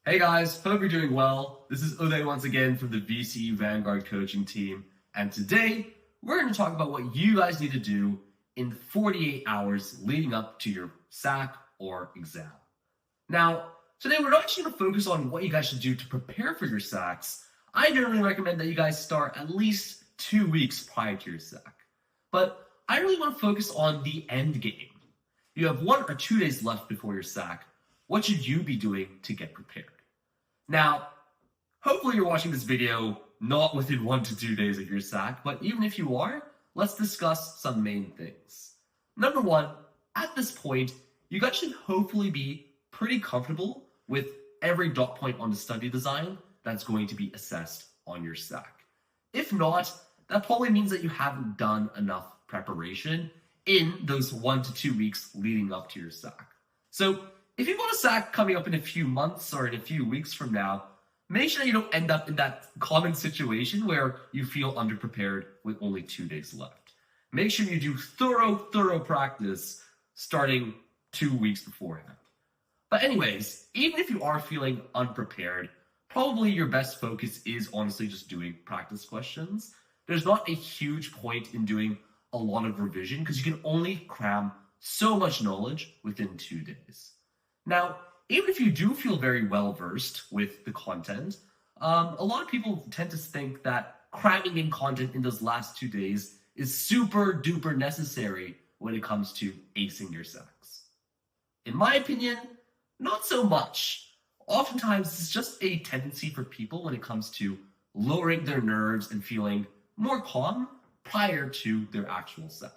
Hey guys, hope you're doing well. This is Uday once again from the VC Vanguard coaching team. And today we're going to talk about what you guys need to do in 48 hours leading up to your SAC or exam. Now, today we're not actually going to focus on what you guys should do to prepare for your SACs. I generally recommend that you guys start at least 2 weeks prior to your SAC. But I really want to focus on the end game. You have 1 or 2 days left before your SAC. What should you be doing to get prepared? Now, hopefully you're watching this video not within 1 to 2 days of your SAC, but even if you are, let's discuss some main things. Number 1, at this point, you guys should hopefully be pretty comfortable with every dot point on the study design that's going to be assessed on your SAC. If not, that probably means that you haven't done enough preparation in those 1 to 2 weeks leading up to your SAC. So if you've got a SAC coming up in a few months or in a few weeks from now, make sure you don't end up in that common situation where you feel underprepared with only 2 days left. Make sure you do thorough practice starting 2 weeks beforehand. But anyways, even if you are feeling unprepared, probably your best focus is honestly just doing practice questions. There's not a huge point in doing a lot of revision because you can only cram so much knowledge within 2 days. Now, even if you do feel very well versed with the content, a lot of people tend to think that cramming in content in those last 2 days is super duper necessary when it comes to acing your SACs. In my opinion, not so much. Oftentimes, it's just a tendency for people when it comes to lowering their nerves and feeling more calm prior to their actual SAC.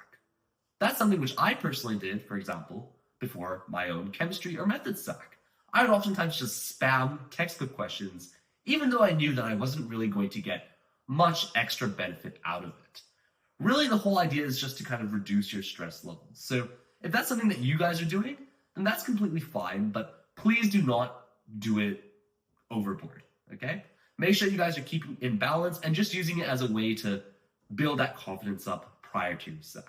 That's something which I personally did, for example, before my own chemistry or methods SAC. I would oftentimes just spam textbook questions, even though I knew that I wasn't really going to get much extra benefit out of it. Really, the whole idea is just to kind of reduce your stress levels. So if that's something that you guys are doing, then that's completely fine, but please do not do it overboard, okay? Make sure you guys are keeping in balance and just using it as a way to build that confidence up prior to your SAC.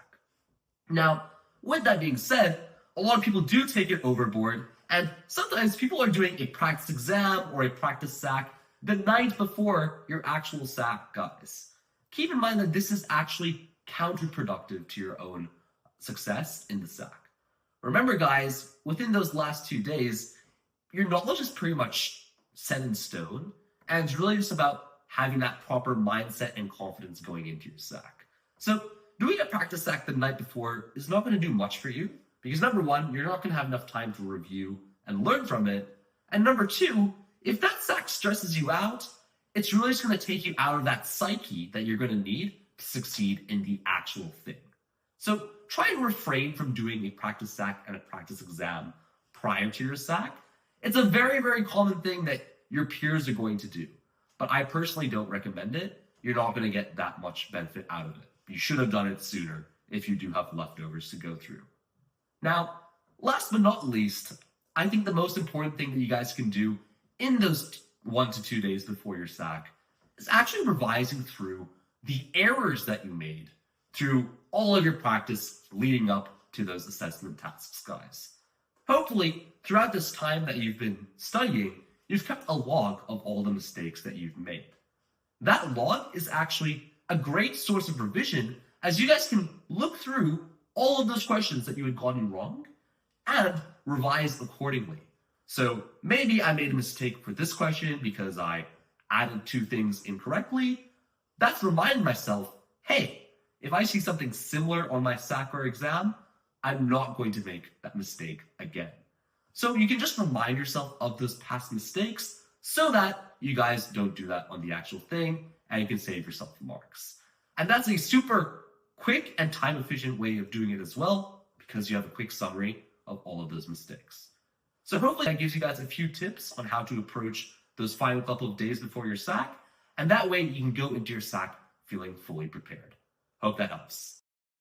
Now, with that being said, a lot of people do take it overboard, and sometimes people are doing a practice exam or a practice SAC the night before your actual SAC, guys. Keep in mind that this is actually counterproductive to your own success in the SAC. Remember, guys, within those last 2 days, your knowledge is pretty much set in stone, and it's really just about having that proper mindset and confidence going into your SAC. So doing a practice SAC the night before is not going to do much for you, because number 1, you're not going to have enough time to review and learn from it. And number 2, if that SAC stresses you out, it's really just going to take you out of that psyche that you're going to need to succeed in the actual thing. So try and refrain from doing a practice SAC and a practice exam prior to your SAC. It's a very common thing that your peers are going to do, but I personally don't recommend it. You're not going to get that much benefit out of it. You should have done it sooner if you do have leftovers to go through. Now, last but not least, I think the most important thing that you guys can do in those 1 to 2 days before your SAC is actually revising through the errors that you made through all of your practice leading up to those assessment tasks, guys. Hopefully, throughout this time that you've been studying, you've kept a log of all the mistakes that you've made. That log is actually a great source of revision, as you guys can look through all of those questions that you had gotten wrong and revise accordingly. So maybe I made a mistake for this question because I added 2 things incorrectly. That's reminding myself, hey, if I see something similar on my SAC or exam, I'm not going to make that mistake again. So you can just remind yourself of those past mistakes so that you guys don't do that on the actual thing and you can save yourself marks. And that's a super quick and time-efficient way of doing it as well, because you have a quick summary of all of those mistakes. So hopefully that gives you guys a few tips on how to approach those final couple of days before your SAC, and that way you can go into your SAC feeling fully prepared. Hope that helps.